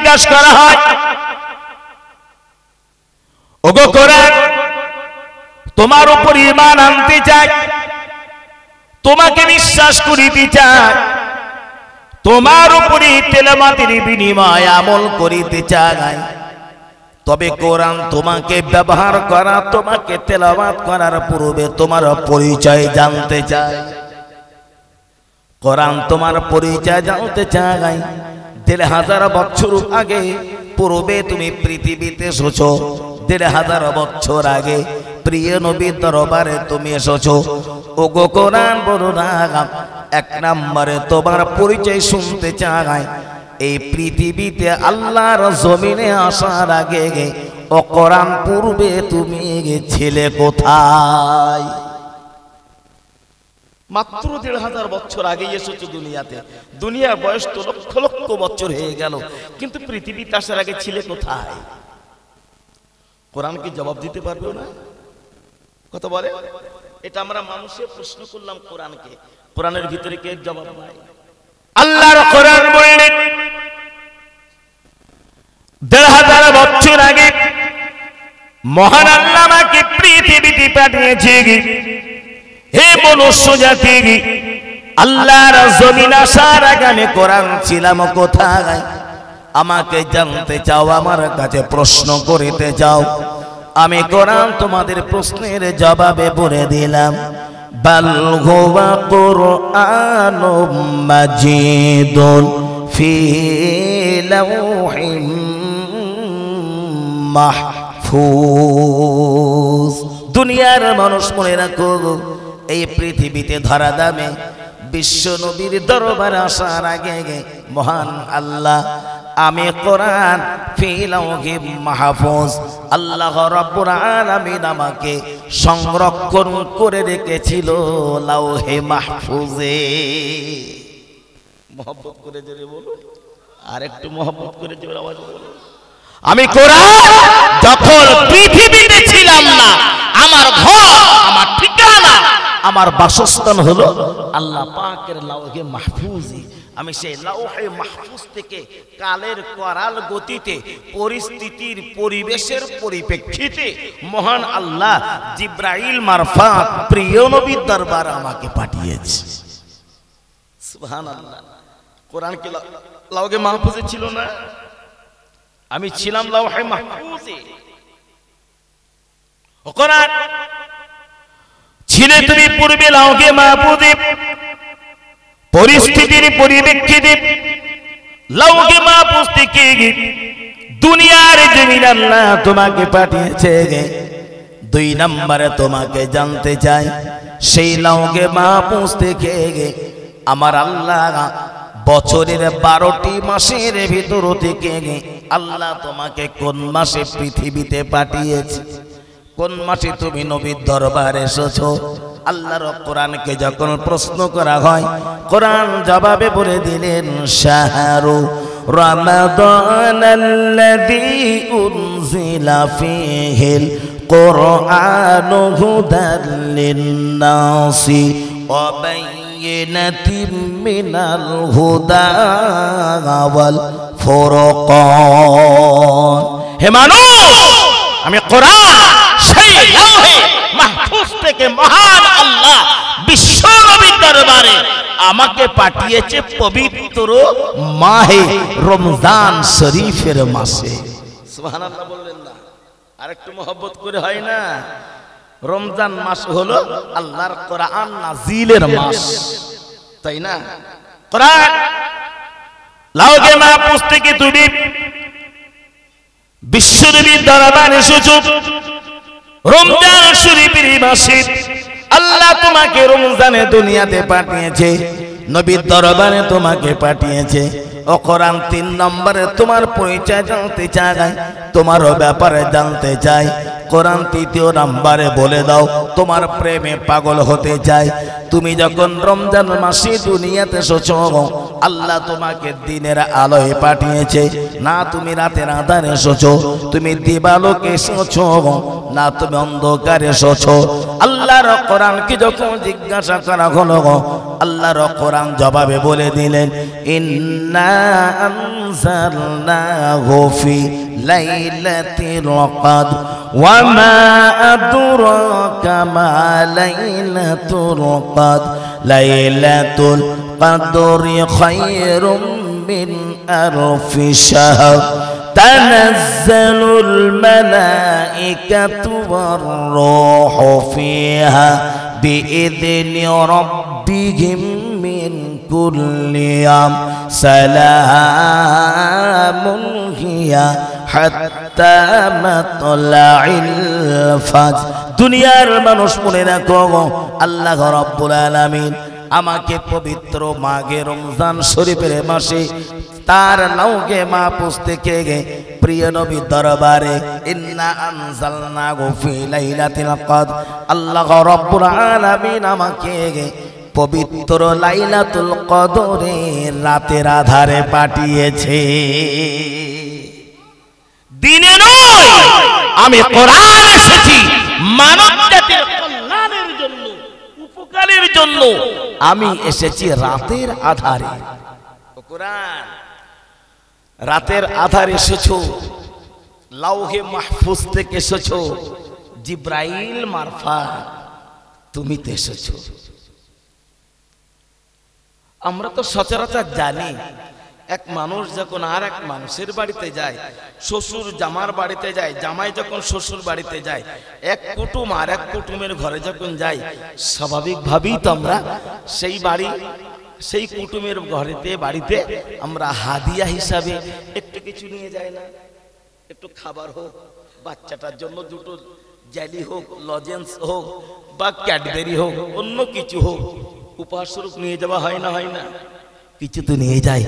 জিজ্ঞাসা করা হয়, ওগো কোরআন, তোমার উপর ঈমান আনতে চাই, তোমাকে বিশ্বাস করিতে চাই, তোমার উপরে তেলাওয়াতের বিনিময়ে আমল করিতে চাই, তবে কোরআন তোমাকে ব্যবহার করা, তোমাকে তেলাওয়াত করার পূর্বে তোমার পরিচয় জানতে চাই। কোরআন তোমার পরিচয় জানতে চাই। ১,৫০০ বছর আগে পূর্বে তুমি পৃথিবীতে এসেছো, ১,৫০০ বছর আগে প্রিয় নবীর দরবারে তুমি এসেছো। ওগো কোরআন বলো না, এক নম্বরে তোমার পরিচয় শুনতে চাই। এই পৃথিবীতে আল্লাহর জমিনে আসার আগে ও কোরআন পূর্বে তুমি ছিলে কোথায়? মাত্র ১,৫০০ বছর আগে এসেছো দুনিয়াতে। দুনিয়ার বয়স তো লক্ষ লক্ষ বছর হয়ে গেল, কিন্তু পৃথিবীতে আসার আগে ছিলে কোথায়? কোরআন কি জবাব দিতে পারবে না? কথা বলে, এটা আমরা মানুষের প্রশ্ন করলাম কোরআনকে, কোরআনের ভিতরে কে জবাব দেয়? আল্লাহর কোরআন বললেন ১,৫০০ বছর আগে মহান আল্লাহ আমাকে পৃথিবীতে পাঠিয়েছে। হে মনুষ্য জাতি, আল্লাহর জমিন আসার আগে আমি কোরআন ছিলাম কোথায়? আমাকে জানতে চাও, আমার কাছে প্রশ্ন করিতে চাও। আমি কোরআন তোমাদের প্রশ্নের জবাবে বলে দিলাম, বাল হুয়া কুরআনুম মাজিদুন ফি লাওহিম মাহফুজ। দুনিয়ার মানুষ মনে রাখো, এই পৃথিবীতে ধরা দামে বিশ্ব নবীর দরবারে আসার আগে মহান আল্লাহ আমি কোরআন ফি লাওহিম মাহফুজ, আল্লাহ রাব্বুল আলামিন আমাকে সংরক্ষণ করে রেখেছিল লাওহে মাহফুজে। মহব্বত করে জোরে বলো, আর একটু মহব্বত করে জোরে আওয়াজ বলো। আমি কোরআন যখন পৃথিবীতে ছিলাম না, আমার ঘর, আমার ঠিকানা, আমার বাসস্থান হলো আল্লাহ পাকের লাওহে মাহফুজে। আমি সেই লাওহে মাহফুজ থেকে কালের করাল গতিতে পরিস্থিতির পরিবেশের পরিপ্রেক্ষিতে মহান আল্লাহ জিব্রাইল মারফাত প্রিয় নবীর দরবারে আমাকে পাঠিয়েছে। সুবহানাল্লাহ। কোরআন কি লাওহে মাহফুজে ছিল না? আমি ছিলাম লাওহে মাহফুজে। কোরআন ছিলে তুমি পূর্বে লাওহে মাহফুজে, পরিস্থিতির পরিপ্রেক্ষিতে লাওহে মাহফুজ থেকে দুনিয়ার জমিন আল্লাহ তোমাকে পাঠিয়েছে। ২ নম্বরে তোমাকে জানতে চাই, সেই লাওহে মাহফুজ থেকে আমার আল্লাহ বছরের ১২টি মাসের ভিতর থেকে আল্লাহ তোমাকে কোন মাসে পৃথিবীতে পাঠিয়েছে, কোন মাসে তুমি নবীর দরবারে এসেছো? আল্লাহর কোরআনকে যখন প্রশ্ন করা হয়, কোরআন জবাবে বলে দিলেন, শাহরু রমাদানাল্লাযী উনজিলা ফীহিল কুরআনু হুদাল লিন-নাসি ওয়া বায়িনাতিম মিনাল হুদা ওয়াল ফুরকান। হে মানুষ, আমি কোরআন সেই লাওহে মাহফুজ থেকে মহান আল্লাহ বিশ্ব নবীর দরবারে আমাকে পাঠিয়েছে পবিত্র মাহে রমজান শরীফের মাসে। সুবহানাল্লাহ বললেন না? আরেকটু মহব্বত করে হয় না? রমজান মাস হলো আল্লাহর কোরআন নাজিলের মাস, তাই না? কোরআন লাওহে মাহফুজ থেকে তুমি বিশ্ব নবীর দরবারে এসেছো রমজান শরীফের মাসে। আল্লাহ তোমাকে রমজানে দুনিয়াতে পাঠিয়েছে, নবীর দরবারে তোমাকে পাঠিয়েছে। ও কোরআন ৩ নম্বরে তোমার পরিচয় জানতে চাই, তোমার ব্যাপারে জানতে চাই। কোরআন ৩য় নম্বরে বলে দাও, তোমার প্রেমে পাগল হতে চাই। তুমি যখন রমজান মাসে দুনিয়াতে এসেছো, আল্লাহ তোমাকে দিনের আলোয় পাঠিয়েছে না, তুমি রাতের আঁধারে এসেছো? তুমি দিবালোকে এসেছো না তুমি অন্ধকারে এসেছো? আল্লাহর কোরআনকে যখন জিজ্ঞাসা করা হলো, আল্লাহর কোরআন জবাবে বলে দিলেন ইন্না আনজালনাহু ফি লাইলাতিল কদর ওয়া মা আদরাকা মা লাইলাতুল কদর লাইলাতুল কদরি খায়রুম মিন আলফি শাহর تنزل الملائكة والروح فيها بإذن ربهم من كل يوم سلام هي حتى مطلع الفجر দুনিয়ার মানুষ মনে রাখো আল্লাহ রাব্বুল আলামিন আমাকে পবিত্র মাঘে রমজান শরীফের মাসে তার লৌহে মাহফুজ থেকে প্রিয় নবী দরবারে ইন্না আনজালনাহু ফি লাইলাতিল কদর আল্লাহ রাব্বুল আলামিন আমাকে পবিত্র লাইলাতুল কদরে রাতের আধারে পাঠিয়েছে। দিনে নয়, আমি কোরআন এসেছি মানব জাতির কল্যাণের জন্য, উপকারের জন্য। আমি এসেছি রাতের আধারে। কোরআন রাতের আধারে এসেছো, লাউহে মাহফুজ থেকে এসেছো, জিব্রাইল মারফত তুমি তো এসেছো। আমরা তো সচরাচর জানি এক মানুষ যখন আর এক মানুষের বাড়িতে যায়, শ্বশুর জামার বাড়িতে যায়, জামাই যখন শ্বশুর বাড়িতে যায়, এক কুটুম আর এক কুটুমের ঘরে যখন যায়, স্বাভাবিকভাবেই তো আমরা সেই বাড়ি সেই কুটুমের ঘরেতে বাড়িতে আমরা হাদিয়া হিসাবে একটু কিছু নিয়ে যাই না? একটু খাবার হোক, বাচ্চাটার জন্য দুটো জেলি হোক, লজেন্স হোক বা ক্যাডবেরি হোক, অন্য কিছু হোক, উপহার স্বরূপ নিয়ে যাওয়া হয় না? হয় না? কিছু তো নিয়ে যায়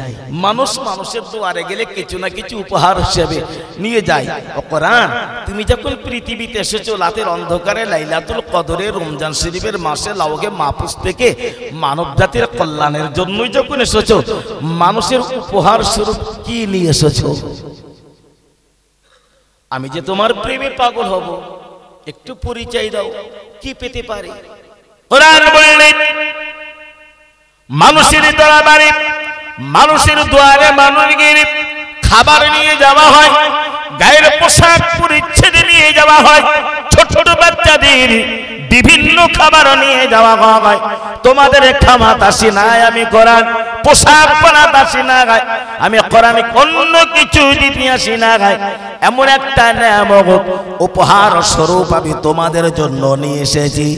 মানুষ। মানুষের দুয়ারে গেলে কিছু না কিছু উপহার হিসেবে নিয়ে যায়। কোরআন তুমি যখন পৃথিবীতে এসেছো রাতের অন্ধকারে লাইলাতুল কদরে রমজান শরীফের মাসে লাউহে মাহফুজ থেকে মানব জাতির কল্যাণের জন্যই যখন এসেছো, মানুষের উপহার স্বরূপ কি নিয়ে এসেছো? আমি যে তোমার প্রেমে পাগল হব, একটু পরিচয় দাও, কি পেতে পারি? কোরআন বললেন মানুষের দরবারে, মানুষের দুয়ারে মানুষের খাবার নিয়ে যাওয়া হয়, গায়ের পোশাক পরিচ্ছদ নিয়ে যাওয়া হয়, ছোট ছোট বাচ্চাদের বিভিন্ন খাবার নিয়ে যাওয়া হয়। তোমাদের খামাত আসি নাই আমি কোরআন, পোশাক পরাত আসি না গায় আমি কোরআন, অন্য কিছু দিতে আসি না গায়। এমন একটা নিয়ামত উপহার স্বরূপ আমি তোমাদের জন্য নিয়ে এসেছি।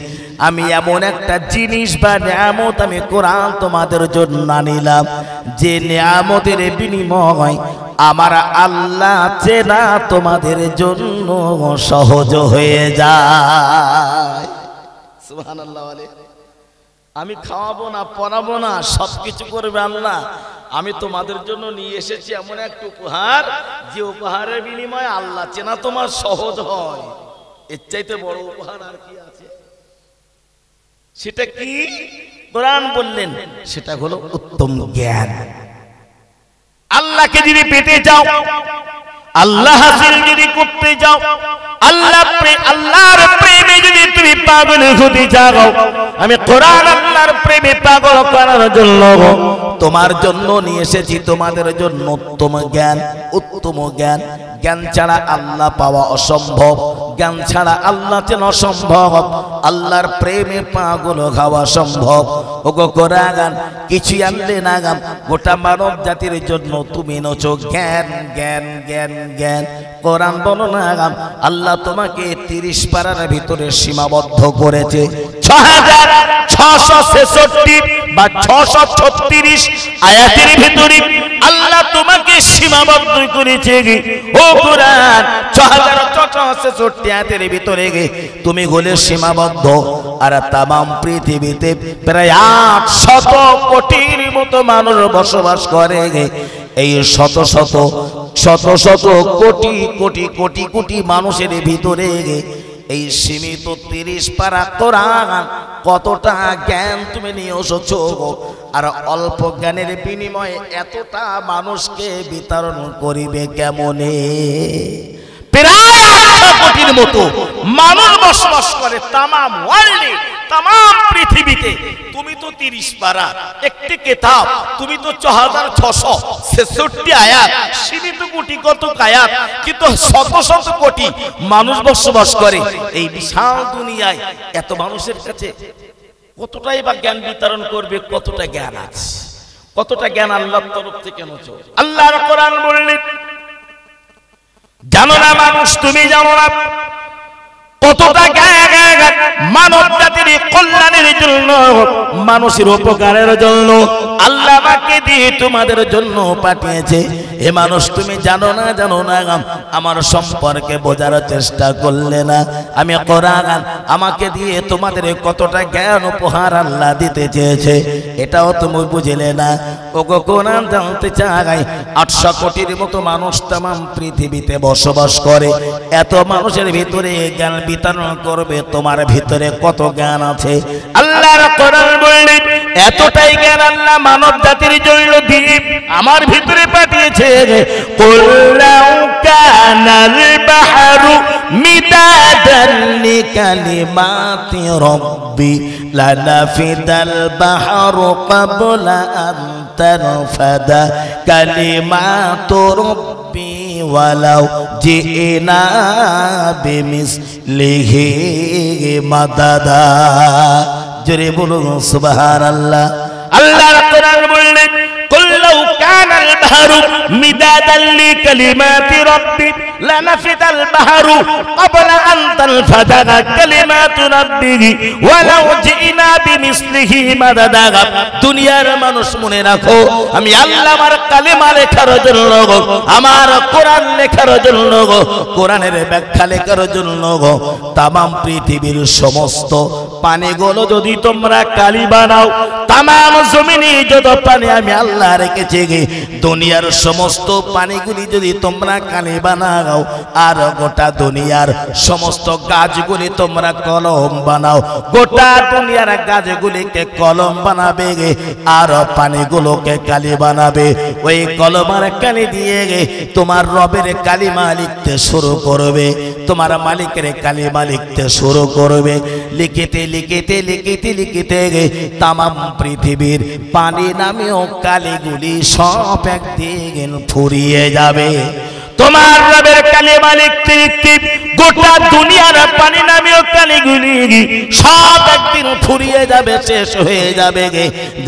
আমি এমন একটা জিনিস বা নিয়ামত আমি কোরআন তোমাদের জন্য নিলাম, যে নিয়ামতের বিনিময় আমার আল্লাহ চেনা তোমাদের জন্য সহজ হয়ে যায়। সুবহানাল্লাহ। আমি খাওয়াবো না, পরাবো না, সবকিছু করবে আল্লাহ। আমি তোমাদের জন্য নিয়ে এসেছি এমন একটা উপহার, যে উপহারের বিনিময়ে আল্লাহ চেনা তোমার সহজ হয়। এর চাইতে বড় উপহার আর কি আছে? সেটা কি? কোরআন বললেন সেটা হলো উত্তম জ্ঞান। আল্লাহকে যদি পেতে চাও, আল্লাহ হাসিল যদি করতে চাও, আল্লাহর প্রেমে যদি তুমি পাগল হতে চাও, আমি কোরআন আল্লাহর প্রেমে পাগল করার জন্য তোমার জন্য নিয়ে এসেছি। তোমাদের জন্য উত্তম জ্ঞান, উত্তম জ্ঞান। জ্ঞান ছাড়া আল্লাহ পাওয়া অসম্ভব, জ্ঞান ছাড়া আল্লাহ চেনা অসম্ভব, আল্লাহর প্রেমে পাগল হওয়া সম্ভব। ওগো কোরআন কিছু আনলে না গাম, গোটা মানব জাতির জন্য তুমি নচো জ্ঞান জ্ঞান জ্ঞান জ্ঞান। কোরআন বলো না গাম, আল্লাহ তোমাকে 30 পারার ভিতরে সীমাবদ্ধ করেছে। 6666 বা 636 আয়াতের ভিতরে আল্লাহ তোমাকে সীমাবদ্ধ করেছে। ও কোরআন 6666 আয়াতের ভিতরে তুমি হলে সীমাবদ্ধ। আর তামাম পৃথিবীতে প্রায় 800 কোটির মতো মানুষ বসবাস করে। এই শত শত কোটি কোটি কোটি কোটি মানুষের ভিতরে এই সীমিত 30 পারা কোরআন কতটা জ্ঞান তুমি নিয়ে এসেছো। আর অল্প জ্ঞানের বিনিময়ে এতটা মানুষকে বিতরণ করিবে কেমনে? প্রায় 800 কোটির মতো মানুষ বসবাস করে তামাম ওয়ার্ল্ডে, তাম পৃথিবীতে তুমি তো 30 পারা একটি কিতাব, তুমি তো 4666 আয়াত, সীমিত কোটি কত আয়াত, কিন্তু শত শত কোটি মানুষ বসবাস করে এই বিশাল দুনিয়ায়। এত মানুষের কাছে কতটাই বা জ্ঞান বিতরণ করবে, কতটা জ্ঞান আছে, কতটা জ্ঞান আল্লাহর তরফ থেকে নজর। আল্লাহর কোরআন বললেন, জানো না মানুষ, তুমি জানো না কতটা জ্ঞান মানব জাতির কল্যাণের জন্য, মানুষের উপকারের জন্য আল্লাহ আমাকে দিয়ে তোমাদের জন্য পাঠিয়েছে। এ মানুষ তুমি জানো না, জানো না, আমার সম্পর্কে বোঝার চেষ্টা করলে না। আমি কোরআন আমাকে দিয়ে তোমাদের কতটা জ্ঞান উপহার আল্লাহ দিতে চেয়েছে, এটাও তুমি বুঝলে না। ওগো কোরআন জানতে চাই, 800 কোটির মতো মানুষ তাম পৃথিবীতে বসবাস করে, এত মানুষের ভিতরে জ্ঞান বিতরণ করবে, তোমার ভিতরে কত জ্ঞান আছে? আল্লাহর কোরআন বললেন, এতটাই জ্ঞান আল্লাহ মানব জাতির জন্য দিয়ে আমার ভিতরে পাঠিয়েছে। কুল্লাউ কানাল বাহরু মিদাদান লিকালিমাতি রাব্বি লানাফিদাল বাহরু ক্বাবলা আন তানফাদা কালিমাতু রাব্বি ওয়ালাউ জিনা বিমিসলিহি মাদাদা। জোরে বলুন সুবহানাল্লাহ। আল্লাহর কোরআন বললেন, কুল্লাউ কানাল বাহরু মিদাদান লিকালিমাতি রাব্বি লানাফিদাল বাহরু ক্বাবলা আন তানফাদা কালিমাতু রাব্বি ওয়ালাউ জিনা বিমিসলিহি মাদাদা। দুনিয়ার মানুষ মনে রাখো, আমি আল্লাহ আমার কালিমা লেখার জন্য, আমার কোরআন লেখার জন্য, কোরআনের ব্যাখ্যা লেখার জন্য তাম পৃথিবীর সমস্ত পানিগুলো যদি তোমরা কালি বানাও, তাম জমিনে যত পানি আমি আল্লাহ রেখেছি, দুনিয়ার সমস্ত পানিগুলি যদি তোমরা কালি বানাও, আর গোটা দুনিয়ার সমস্ত গাছগুলি তোমরা কলম বানাও, গোটা দুনিয়ার গাছগুলিকে কলম বানাবে, আর পানিগুলোকে কালি বানাবে। ওই কলমার কালি দিয়ে তোমার রবের কালিমা লিখতে শুরু করবে, তোমার মালিকের কালিমা লিখতে শুরু করবে। লিখিতে লিখিতে লিখিতে লিখিতে তাম পৃথিবীর পানি নামেও কালিগুলি সব একদিন ফুরিয়ে যাবে। তোমার রবের কালিমা লিখতে লিখতে গোটা দুনিয়ার পানি নামেও কালিগুলি সব একদিন ফুরিয়ে যাবে, শেষ হয়ে যাবে।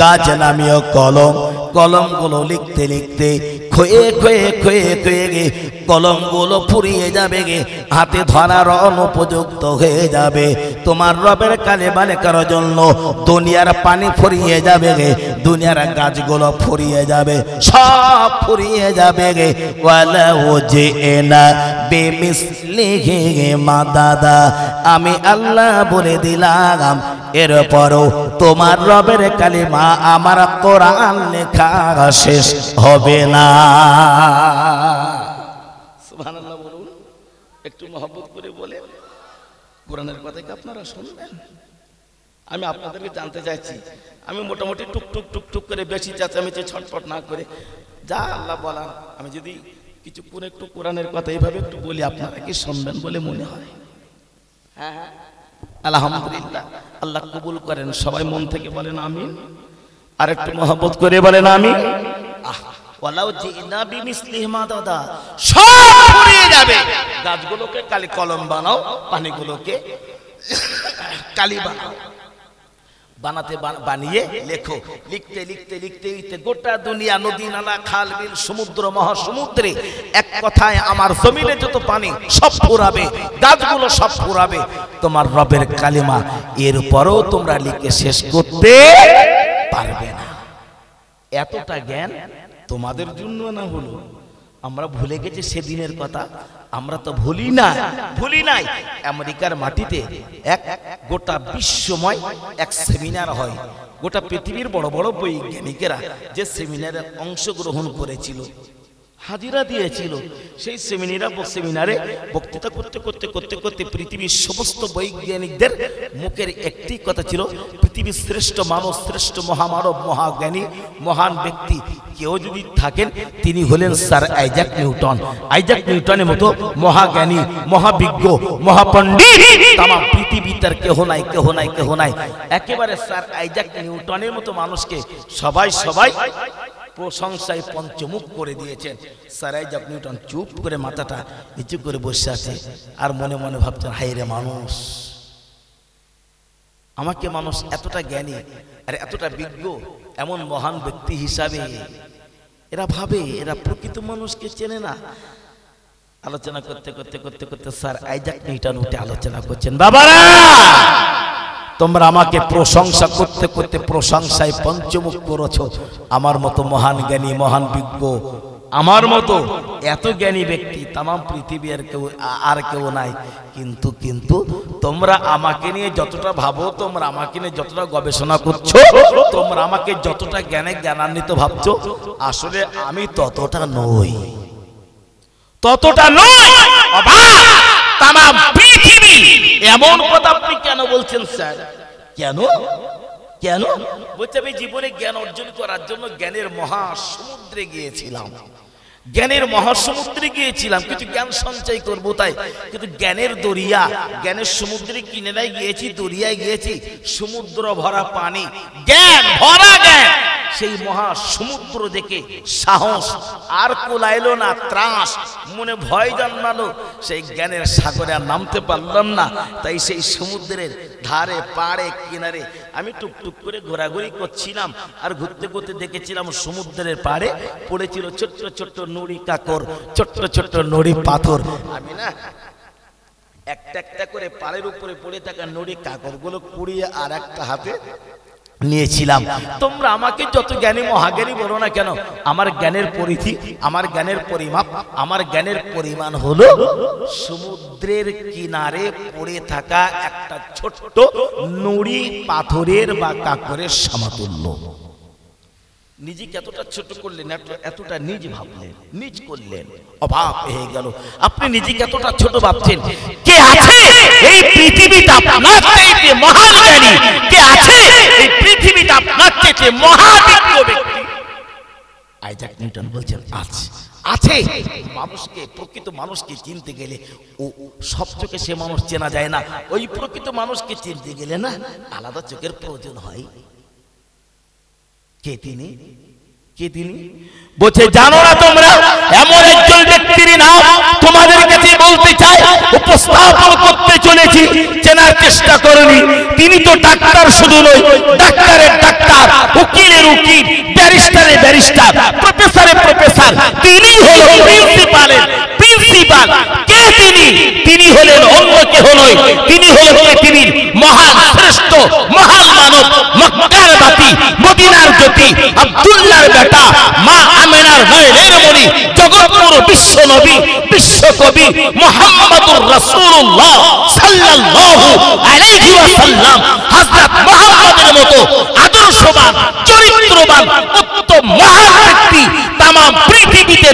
গাছ নামেও কলম, কলমগুলো লিখতে লিখতে ক্ষয়ে ক্ষয়ে ক্ষয়ে ক্ষয়ে কলমগুলো ফুরিয়ে যাবে, হাতে ধরার অনুপযুক্ত হয়ে যাবে। তোমার রবের কালিমা লেখার জন্য দুনিয়ার পানি ফুরিয়ে যাবে, দুনিয়ার গাছগুলো ফুরিয়ে যাবে, সব ফুরিয়ে যাবে। ওয়ালাউ জিনা বিমিসলিহি মাদাদা, আমি আল্লাহ বলে দিলাম, এরপরও তোমার রবের কালিমা আমার কোরআন লেখা শেষ হবে না। সুবহানাল্লাহ বলুন, একটু মহব্বত করে বলে কোরআনের কথা কি আপনারা শুনবেন? আমি আপনাদেরকে জানতে চাইছি, আমি মোটামুটি টুক টুক টুক টুক করে বেশি চেঁচামেচি ছটফট না করে যা আল্লাহ বলার, আমি যদি কিছু করে একটু কোরআনের কথা এইভাবে একটু বলি, আপনারা কি শুনবেন বলে মনে হয়? হ্যাঁ হ্যাঁ, আলহামদুলিল্লাহ, আল্লাহ কবুল করেন। সবাই মন থেকে বলেন আমিন, আর একটু মহব্বত করে বলেন আমিন। ওয়ালাউ জিনা বিমিসলিহি মাদাদা, সব ফুরিয়ে যাবে। গাছগুলোকে কালি কলম বানাও, পানিগুলোকে কালি বানাও, বানাতে বানিয়ে লেখো। লিখতে লিখতে লিখতে লিখতে গোটা দুনিয়া, নদী নালা খাল বিল সমুদ্র মহাসমুদ্রে, এক কথায় আমার জমিনে যত পানি সব ফুরাবে, গাছগুলো সব ফুরাবে, তোমার রবের কালিমা এরপরও তোমরা লিখে শেষ করতে পারবে না। এতটা জ্ঞান তোমাদের জন্য না হলো, আমরা ভুলে গেছি সেদিনের কথা, আমরা তো ভুলি না, ভুলি নাই। আমেরিকার মাটিতে এক গোটা বিশ্বময় এক সেমিনার হয়, গোটা পৃথিবীর বড় বড় বৈজ্ঞানিকেরা যে সেমিনারে অংশগ্রহণ করেছিল, হাজিরা দিয়েছিল। সেই সেমিনারে বক্তৃতা করতে করতে করতে করতে পৃথিবীর সমস্ত বৈজ্ঞানিকদের মুখের একটি কথা ছিল, পৃথিবীর শ্রেষ্ঠ মানুষ, শ্রেষ্ঠ মহামানব, মহাজ্ঞানী, মহান ব্যক্তি কেউ যদি থাকেন তিনি হলেন স্যার আইজাক নিউটন। আইজাক নিউটনের মতো মহাজ্ঞানী, মহাবিজ্ঞ, মহাপণ্ডিত তাম পৃথিবীতে আর কেহ নাই, কেহ নাই, কেহ নাই। একেবারে স্যার আইজাক নিউটনের মতো মানুষকে সবাই প্রশংসায় পঞ্চমুখ করে দিয়েছেন। স্যার আইজাক নিউটন চুপ করে মাথাটা নিচু করে বসে আছে আর মনে মনে ভাবছেন, হায় রে মানুষ, আমাকে মানুষ এতটা জ্ঞানী আর এতটা বিজ্ঞ, এমন মহান ব্যক্তি হিসাবে এরা ভাবে, এরা প্রকৃত মানুষকে চেনে না। আলোচনা করতে করতে করতে করতে স্যার আইজাক নিউটন উঠে আলোচনা করছেন, বাবারা তোমরা আমাকে প্রশংসা করতে করতে প্রশংসায় পঞ্চমুখ করেছো। আমার মতো মহান জ্ঞানী, মহান বিজ্ঞ, আমার মতো এত জ্ঞানী ব্যক্তি তাম পৃথিবী আর কেউ নাই। কিন্তু তোমরা আমাকে নিয়ে যতটা ভাবো, তোমরা আমাকে নিয়ে যতটা গবেষণা করছো, তোমরা আমাকে যতটা জ্ঞানান্বিত ভাবছো, আসলে আমি ততটা নই। তাম পৃথিবী এমন কথা আপনি কেন বলছেন স্যার? কেন কেন বলছে, আমি জীবনে জ্ঞান অর্জন করার জন্য জ্ঞানের মহাসমুদ্রে গিয়েছিলাম, জ্ঞানের মহাসমুদ্রে গিয়েছিলাম, কিছু জ্ঞান সঞ্চয় করবো তাই। কিন্তু জ্ঞানের দরিয়া, জ্ঞানের সমুদ্রে কিনারায় গিয়েছি, দরিয়ায় গিয়েছি, সমুদ্র ভরা পানি, জ্ঞান ভরা জ্ঞান। সেই মহাসমুদ্র দেখে সাহস আর কোলাইলো না, ত্রাস, মনে ভয় জন্মালো। সেই জ্ঞানের সাগরে আর নামতে পারলাম না। তাই সেই সমুদ্রের ধারে পাড়ে কিনারে আমি টুকটুক করে ঘোরাঘুরি করছিলাম, আর ঘুরতে ঘুরতে দেখেছিলাম সমুদ্রের পাড়ে পড়েছিল ছোট্ট ছোট্ট নুড়ি কাকর, ছোট্ট ছোট্ট নুড়ি পাথর। আমি না একটা একটা করে পাড়ের উপরে পড়ে থাকা নুড়ি কাকর গুলো কুড়িয়ে আর একটা হাতে নিয়েছিলাম। তোমরা আমাকে যত জ্ঞানী মহাজ্ঞানী বলো না কেন, আমার জ্ঞানের পরিধি, আমার জ্ঞানের পরিমাপ, আমার জ্ঞানের পরিমাণ হলো সমুদ্রের কিনারে পড়ে থাকা একটা ছোট্ট নুড়ি পাথরের বা কাকরের সমতুল্য। নিজেকে এতটা ছোট করলেন, এতটা নিজ ভাবলেন, নিজ করলেন, অবাক হয়ে গেল। আপনি নিজেকে এতটা ছোট ভাবছেন, কে আছে এই পৃথিবীতে আপনার চাইতে মহান জ্ঞানী? কে আছে এই পৃথিবীতে আপনার চাইতে মহাবিজ্ঞ ব্যক্তি? আইজাক নিউটন বলছেন আছে। মানুষকে, প্রকৃত মানুষকে চিনতে গেলে ও সব চোখে সে মানুষ চেনা যায় না। ওই প্রকৃত মানুষকে চিনতে গেলে না আলাদা চোখের প্রয়োজন হয়। কে তিনি? কে তিনি? বলছে, জানো না তোমরা? এমন একজন ব্যক্তির নাম তোমাদের কাছে বলতে চাই, উপস্থাপন করতে চলেছি, চেনার চেষ্টা করনি। তিনি তো ডাক্তার শুধু নয়, ডাক্তারের ডাক্তার, উকিলের উকিল, ব্যারিস্টারের ব্যারিস্টার, প্রফেসরের প্রফেসর। তিনি হলেন প্রিন্সিপালের প্রিন্সিপাল। কে তিনি? তিনি হলেন অন্য কেহ নয়, তিনি হলেন পৃথিবীর মহান শ্রেষ্ঠ মহান মানব, মক্কার বাতি, মদিনার জ্যোতি, আব্দুল্লাহর বেটা, মা আমেনার নয়নের মণি, জগৎগুরু, বিশ্ব নবী, বিশ্বকবি মুহাম্মদুর রাসূলুল্লাহ সাল্লাল্লাহু আলাইহি ওয়াসাল্লাম। হযরত মুহাম্মদের মতো আদর্শবান, চরিত্রবান, উত্তম মহান ব্যক্তি তাম পৃথিবীতে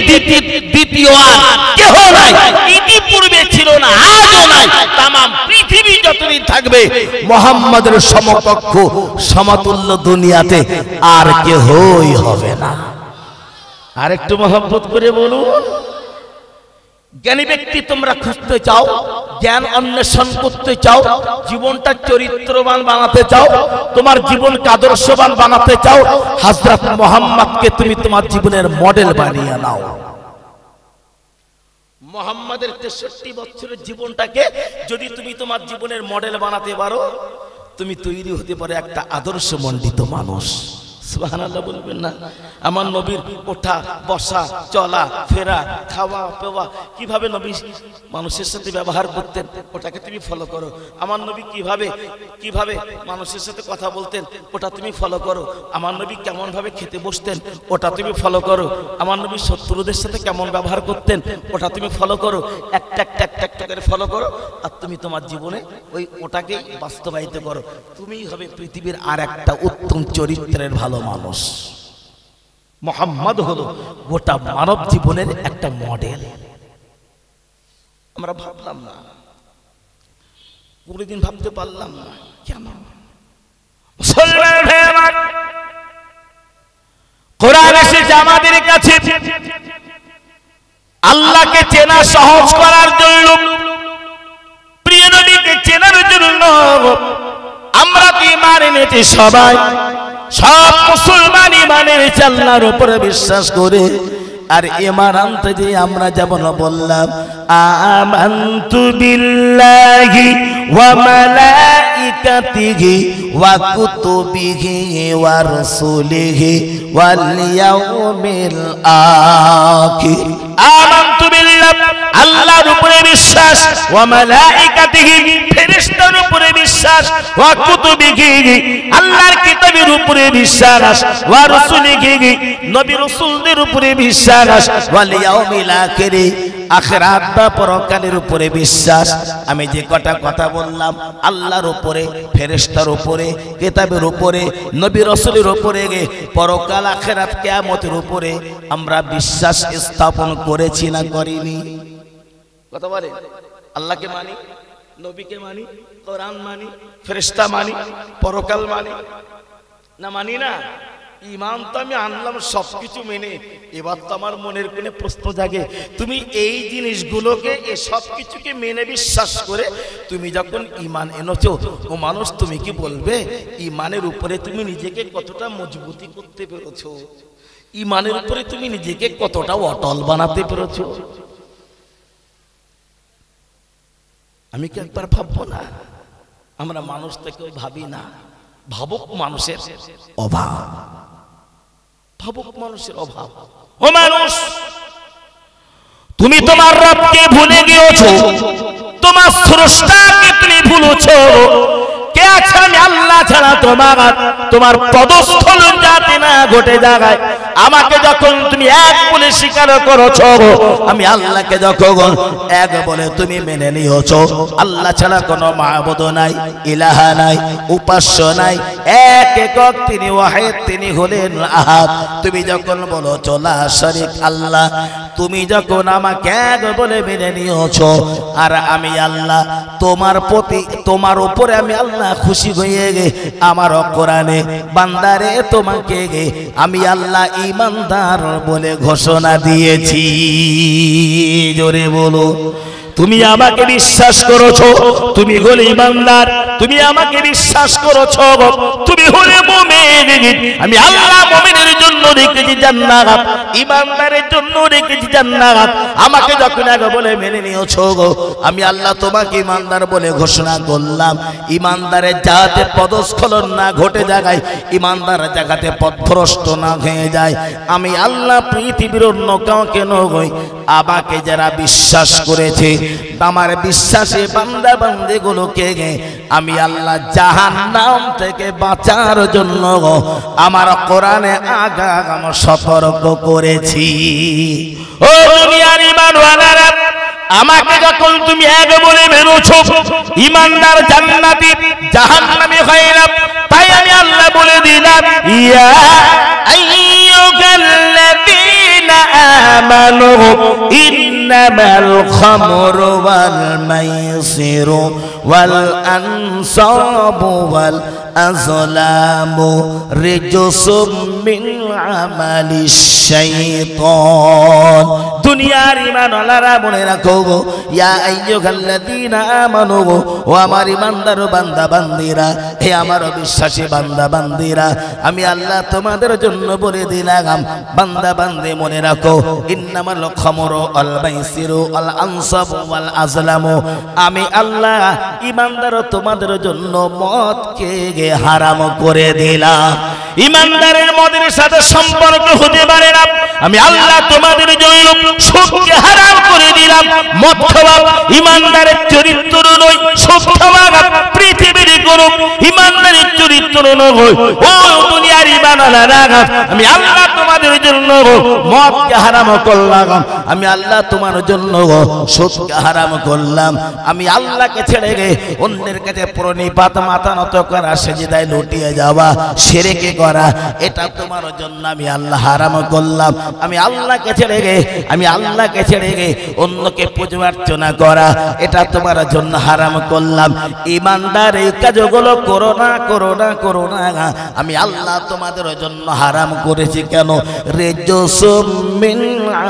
দ্বিতীয় আর কেহ নাই, ইতিপূর্বে ছিল না, আজও নাই। তাম পৃথিবী যতদিন থাকবে মুহাম্মদের সমকক্ষ সমতুল্য দুনিয়াতে আর কেহই হবে না। আরেকটু মহব্বত করে বলুন, জ্ঞানী ব্যক্তি তোমরা খুঁজতে চাও, জ্ঞান অন্বেষণ করতে চাও, জীবনটা চরিত্রবান বানাতে চাও, তোমার জীবনকে আদর্শবান বানাতে চাও, হযরত মুহাম্মদকে তুমি তোমার জীবনের মডেল বানিয়ে নাও। মুহাম্মদের 63 বছরের জীবনটাকে যদি তুমি তোমার জীবনের মডেল বানাতে পারো, তুমি তৈরি হতে পারো একটা আদর্শমণ্ডিত মানুষ। সুবহানাল্লাহ বলবেন না? আমার নবীর ওঠা বসা, চলা ফেরা, খাওয়া পেওয়া, কিভাবে নবী মানুষের সাথে ব্যবহার করতেন, ওটাকে তুমি ফলো করো। আমার নবী কিভাবে মানুষের সাথে কথা বলতেন, ওটা তুমি ফলো করো। আমার নবী কেমন ভাবে খেতে বসতেন, ওটা তুমি ফলো করো। আমার নবী শত্রুদের সাথে কেমন ব্যবহার করতেন, ওটা তুমি ফলো করো। একটা করে ফলো করো, আর তুমি তোমার জীবনে ওটাকে বাস্তবায়িত করো। তুমি হবে পৃথিবীর আর একটা উত্তম চরিত্রের ভালো মানুষ। মুহাম্মদ হলো গোটা মানব জীবনের একটা মডেল। আমরা ভাবলাম না, কোনদিন ভাবতে পারলাম না কেন? মুসলমান ভাই আমার, কোরআন এসেছে আমাদের কাছে আল্লাহকে চেনা সহজ করার জন্য, প্রিয় নবীকে চেনার জন্য। আমরা তো ঈমান এনেছি সবাই, সব মুসলমান ঈমান এনেছে আল্লাহর উপরে বিশ্বাস করে। আর ঈমান আনতে যে আমরা যেমন বললাম আমানতু বিল্লাহি ওয়া মালাইকাতিহি ওয়া কুতুবিহি ওয়া রাসূলিহি ওয়াল ইয়াউমিল আখির। আমানতু বিল্লাহ, আল্লাহর উপরে বিশ্বাস, ওয়া মালাইকাতিহি, ফেরেশতার উপরে বিশ্বাস, ওয়া কুতুবিহি, আল্লাহর কিতাবের উপরে বিশ্বাস, ওয়া রাসূলিহি, নবী রাসূলদের উপরে বিশ্বাস, ওয়াল ইয়াউমিল আখির, আখিরাত বা পরকালের উপরে বিশ্বাস। আমি যে কটা কথা বললাম আল্লাহর উপরে, ফেরেশতার উপরে, কিতাবের উপরে, নবী রাসূলের উপরে, পরকাল আখিরাত কিয়ামতের উপরে আমরা বিশ্বাস স্থাপন করেছি না করিনি? কথা বলে আল্লাহকে মানি, নবীকে মানি, কোরআন মানি, ফেরেশতা মানি, পরকাল মানি না? মানি না? ঈমান তো আমি আনলাম সবকিছু মেনে, এবার তো আমার মনের কোণে প্রশ্ন জাগে, তুমি এই জিনিসগুলোকে, এই সবকিছুকে মেনে বিশ্বাস করে তুমি যখন ঈমান এনেছো, ও মানুষ তুমি কি বলবে ঈমানের উপরে তুমি নিজেকে কতটা মজবুতি করতে পেরেছো? ঈমানের উপরে তুমি নিজেকে কতটা অটল বানাতে পেরেছো? আমি কি একবার ভাববো না? আমরা মানুষ থেকে ভাবি না, ভাবুক মানুষের অভাব, ভাবুক মানুষের অভাব। ও মানুষ, তুমি তোমার রবকে ভুলে গিয়েছো, তোমার স্রষ্টাকে তুমি ভুলেছো। কে আছে আমি আল্লাহ ছাড়া? তোমার পদস্থল যাতে না ঘটে জায়গায় আমাকে যখন তুমি এক বলে স্বীকার করেছো, আমি আল্লাহকে যখন এক বলে তুমি মেনে নিয়েছো, আল্লাহ ছাড়া কোনো মাবুদ নাই, ইলাহা নাই, উপাস্য নাই, এক একক তিনি ওয়াহিদ, তিনি হলেন আহাদ। তুমি যখন বলেছো লা শারীক আল্লাহ, তুমি যখন আমাকে এক বলে মেনে নিয়েছো, আর আমি আল্লাহ তোমার প্রতি, তোমার উপরে আমি আল্লাহ খুশি হয়ে গে আমার কোরআনে বান্দারে তোমাকে গে আমি আল্লাহ ঈমানদার বলে ঘোষণা দিয়েছি। জোরে বলো, তুমি আমাকে বিশ্বাস করেছো, তুমি হলে ঈমানদার, তুমি আমাকে বিশ্বাস করেছো, তুমি হলে মুমিন। আমি আল্লাহ মুমিনের জন্য রেখেছি জান্নাত, ঈমানদারের জন্য রেখেছি জান্নাত। আমাকে যখন আগে বলে মেনে নিয়েছো, আমি আল্লাহ তোমাকে ঈমানদার বলে ঘোষণা করলাম। ঈমানদারের যাতে পদস্খলন না ঘটে জায়গায়, ঈমানদারের জায়গাতে পথভ্রষ্ট না হয়ে যায়, আমি আল্লাহ পৃথিবীর অন্য কাউকে নয়, আমাকে যারা বিশ্বাস করেছে আমার বিশ্বাসে বান্দা বান্দিগুলোকে আমি আল্লাহ জাহান্নাম থেকে বাঁচার জন্য আমার কোরআনে আগাম সতর্ক করেছি। ও দুনিয়ার ঈমানওয়ালারা, আমাকে যখন তুমি এক বলে মেনেছো, ঈমানদার জান্নাতি, জাহান্নামী হয় না। তাই আমি আল্লাহ বলে দিলাম, ইয়া আইয়ুহাল্লাযীনা আমানু ইন্নামাল খামরু ওয়াল মাইসিরু ওয়াল আনসাবু ওয়াল আযলামু রিজসুম মিন আমালিশ শাইতান। দুনিয়ার ঈমানওয়ালারা মনে রাখো, ইয়া আইয়ুহাল্লাযীনা আমানু, ও আমার ঈমানদার বান্দা বান্দিরা, হে আমার বিশ্বাসী বান্দা বান্দিরা, আমি আল্লাহ তোমাদের জন্য বলে দিলাম, বান্দা বান্দি মনে রাখো, ইন্নামাল খামরু ওয়াল মাইসিরু ওয়াল আনসাবু ওয়াল আযলামু, আমি আল্লাহ ঈমানদার তোমাদের জন্য মদকে হারাম করে দিলাম। ঈমানদারের মদের সাথে সম্পর্ক হতে পারে না। আমি আল্লাহ তোমাদের জন্য সুদকে হারাম করে দিলাম। মদ খাওয়া ঈমানদারের চরিত্র নয়, সুদ খাওয়া পৃথিবীর কোনো ঈমানদারের চরিত্র নয়। ও দুনিয়ার ঈমানওয়ালারা, আমি আল্লাহ তোমাদের জন্য মদকে হারাম করলাম, আমি আল্লাহ তোমার জন্য সুদকে হারাম করলাম, আমি আল্লাহকে ছেড়ে গে অন্যের কাছে প্রণিপাত মাথা নত করা, সেজদায় লুটিয়ে যাওয়া, শিরকে করা, এটা তোমার জন্য আমি আল্লাহ হারাম করলাম। আমি আল্লাহকে ছেড়ে গে অন্যকে পূজা অর্চনা করা, এটা তোমার জন্য হারাম করলাম। ঈমানদার এই কাজগুলো করো না, আমি আল্লাহ তোমাদের জন্য হারাম করেছি। কেন? রিজসুম মিন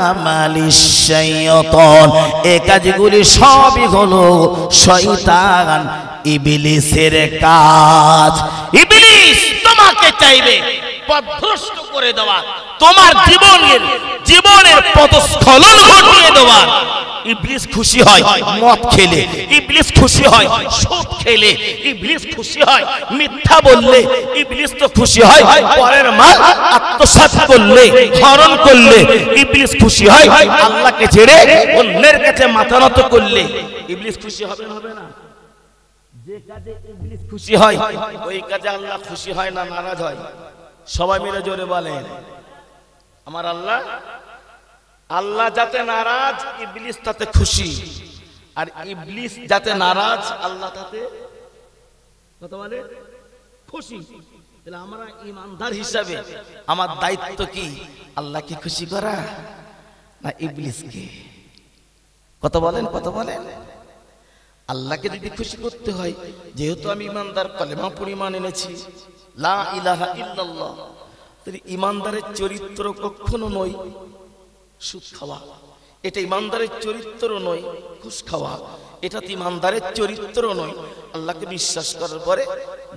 আমালিশ শাইতান, এই কাজগুলি সবই হলো শয়তান ইবলিসের কাজ। ইবলিস তোমাকে চাইবে পথভ্রষ্ট করে দেওয়া, তোমার জীবনের পথস্খলন ঘটিয়ে দেওয়া। ইবলিস খুশি হয় মদ খেলে, ইবলিস খুশি হয় সুদ খেলে, ইবলিস খুশি হয় মিথ্যা বললে, ইবলিস তো খুশি হয় পরের মাল আত্মসাৎ করলে, হরণ করলে, ইবলিস খুশি হয় আল্লাহকে ছেড়ে অন্যের কাছে মাথা নত করলে। ইবলিস খুশি হবে না? যে কাজে ইবলিস খুশি হয় ওই কাজে আল্লাহ খুশি হয় না নারাজ হয়? সবাই মিলে জোরে বলেন আমার আল্লাহ। আল্লাহ যাতে নারাজ, ইবলিস তাতে খুশি, আর ইবলিস যাতে নারাজ, আল্লাহ তাতে কত বলে খুশি। তাহলে আমরা ঈমানদার হিসাবে আমার দায়িত্ব কি? আল্লাহকে খুশি করা না ইবলিসকে? কত বলেন? আল্লাহকে যদি খুশি করতে হয়, যেহেতু আমি ঈমানদার, কালেমা পরিমাণ এনেছি লা ইলাহা ইল্লাল্লাহ, তাহলে ঈমানদারের চরিত্র কখনো নয় সুদ খাওয়া, এটা ঈমানদারের চরিত্র নয় ঘুষ খাওয়া, এটা ঈমানদারের চরিত্র নয় আল্লাহকে বিশ্বাস করার পরে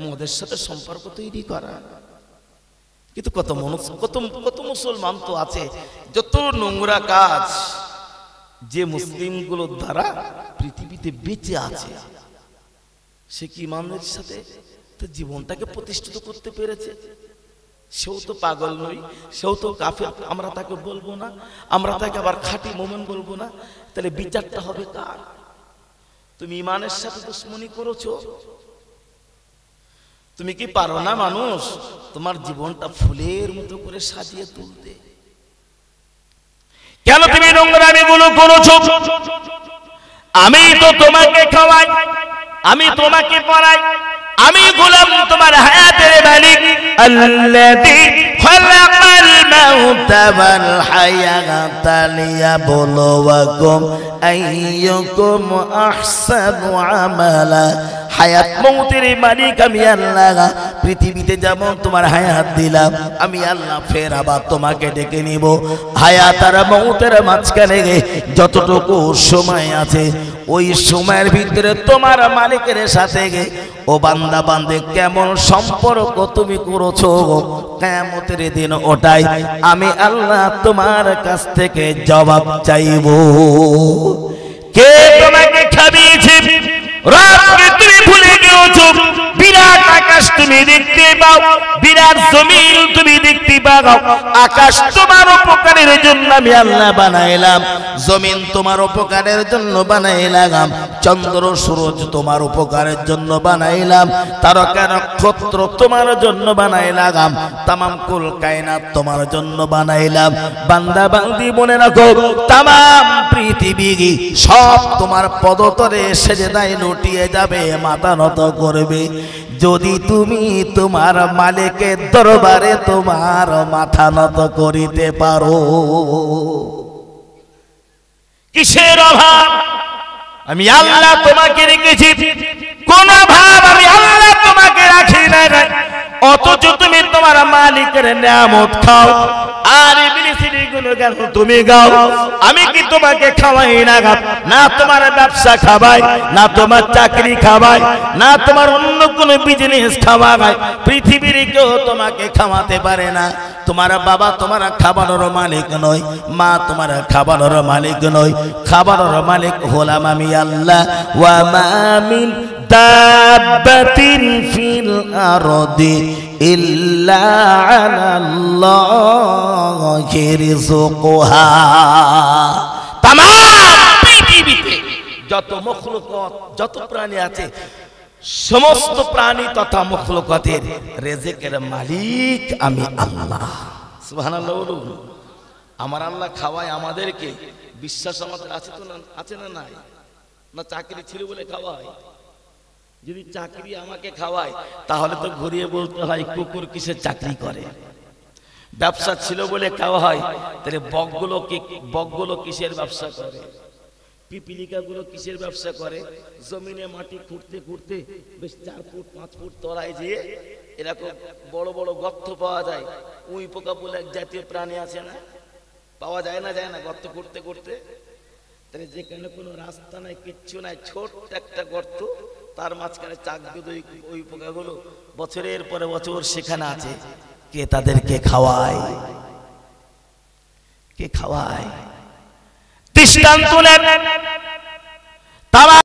মদের সাথে সম্পর্ক তৈরি করা। কিন্তু কত মুসলমান তো আছে যত নোংরা কাজ যে মুসলিমগুলোর দ্বারা পৃথিবীতে বেঁচে আছে, সে কি ঈমানের সাথে তার জীবনটাকে প্রতিষ্ঠিত করতে পেরেছে? সেও তো পাগল নই, সেও তো কাফের, আমরা তাকে বলবো না, আমরা তাকে আবার খাঁটি মুমিন বলবো না। তাহলে বিচারটা হবে কার? তুমি ঈমানের সাথে দুশমনি করেছো। তুমি কি পারো না মানুষ তোমার জীবনটা ফুলের মতো করে সাজিয়ে তুলতে? কেন তুমি নোংরামি গুলো করেছো? আমি তো তোমাকে খাওয়াই, আমি তোমাকে পড়াই, আমি গোলাম তোমার হায়াতের মালিক। আল্লাযী খালাকাল মাউতা ওয়াল হায়াতা লিয়াবলুয়াকুম আইয়ুকুম আহসানু আমালা। হায়াত মৌতের মালিক আমি আল্লাহ। পৃথিবীতে যেমন তোমার হায়াত দিলাম, আমি আল্লাহ ফের আবার তোমাকে ডেকে নিব। হায়াত আর মৌতের মাঝখানে যতটুকু সময় আছে, ওই সময়ের ভিতরে তোমার মালিকের সাথে ও বান্দা বান্দে কেমন সম্পর্ক তুমি করেছো, কিয়ামতের দিন ওটাই আমি আল্লাহ তোমার কাছ থেকে জবাব চাইব। কে তোমাকে খাবিয়েছে? রাতকে তুমি ভুলে গিয়েছো। বিরাট আকাশ তুমি দেখতে পাও, বিরাট জমিন তুমি দেখতে পাও। আকাশ তোমার উপকারের জন্য আমি আল্লাহ বানাইলাম, জমিন তোমার উপকারের জন্য বানাইলাম, চন্দ্র সূরজ তোমার উপকারের জন্য বানাইলাম, তারকা নক্ষত্র তোমার জন্য বানাইলাম, তামাম কুল কায়নাত তোমার জন্য বানাইলাম। বান্দা বান্দি মনে রাখো, তামাম পৃথিবী সব তোমার পদতলে সেজদায় লুটিয়ে যাবে, মাথা নত করবে, যদি তুমি তোমার মালিকের দরবারে তোমার মাথা নত করিতে পারো। কিসের অভাব? আমি আল্লাহ তোমাকে রেখেছি, কোন ভাব আমি আল্লাহ তোমাকে রাখি না, অথচ তুমি তোমার মালিকের নিয়ামত খাও। আর ইবলিসের গুণগান তুমি গাও। আমি কি তোমাকে খাওয়াই না? না তোমার ব্যবসা খাওয়াই, না তোমার চাকরি খাওয়াই, না তোমার অন্য কোন বিজনেস খাওয়াই। পৃথিবীর কেউ তোমাকে খাওয়াতে পারে না। তোমার বাবা তোমার খাবারের মালিক নয়, মা তোমার খাবারের মালিক নয়, খাবারের মালিক হলাম আমি আল্লাহ। ওয়া মা মিন দাব্বাতিন ফিল আরদি ইল্লা আলাল্লাহি রিজকুহা। তামাম পৃথিবীতে যত মখলুকাত, যত প্রাণী আছে, সমস্ত প্রাণী তথা মখলুকাতের রিজকের মালিক আমি আল্লাহ। সুবহানাল্লাহ বলুন। আমার আল্লাহ খাওয়ায় আমাদেরকে, বিশ্বাস আমাদের আছে তো না? আছে না নাই? না চাকরি ছিল বলে খাওয়ায়? যদি চাকরি আমাকে খাওয়ায় তাহলে তো ঘুরিয়ে বলতে হয় কুকুর কিসের চাকরি করে। ব্যবসা ছিল বলে খাওয়া হয়, তাহলে বকগুলো কিসের ব্যবসা করে? পিপিলিকাগুলো কিসের ব্যবসা করে? জমিনে মাটি খুঁড়তে খুঁড়তে বেশ 4 ফুট 5 ফুট তলায় যেয়ে এরকম বড় বড় গর্ত পাওয়া যায়। উই পোকা বলে এক জাতীয় প্রাণী আছে না, পাওয়া যায় না? যায় না? গর্ত করতে করতে, তাহলে যেখানে কোনো রাস্তা নাই, কিচ্ছু নাই, ছোট্ট একটা গর্ত, তার মাঝখানে চাক দিয়ে ওই পোকাগুলো বছরের পরে বছর সেখানে আছে। কে তাদেরকে খাওয়ায়? কে খাওয়ায়? দৃষ্টান্ত নেন, তারা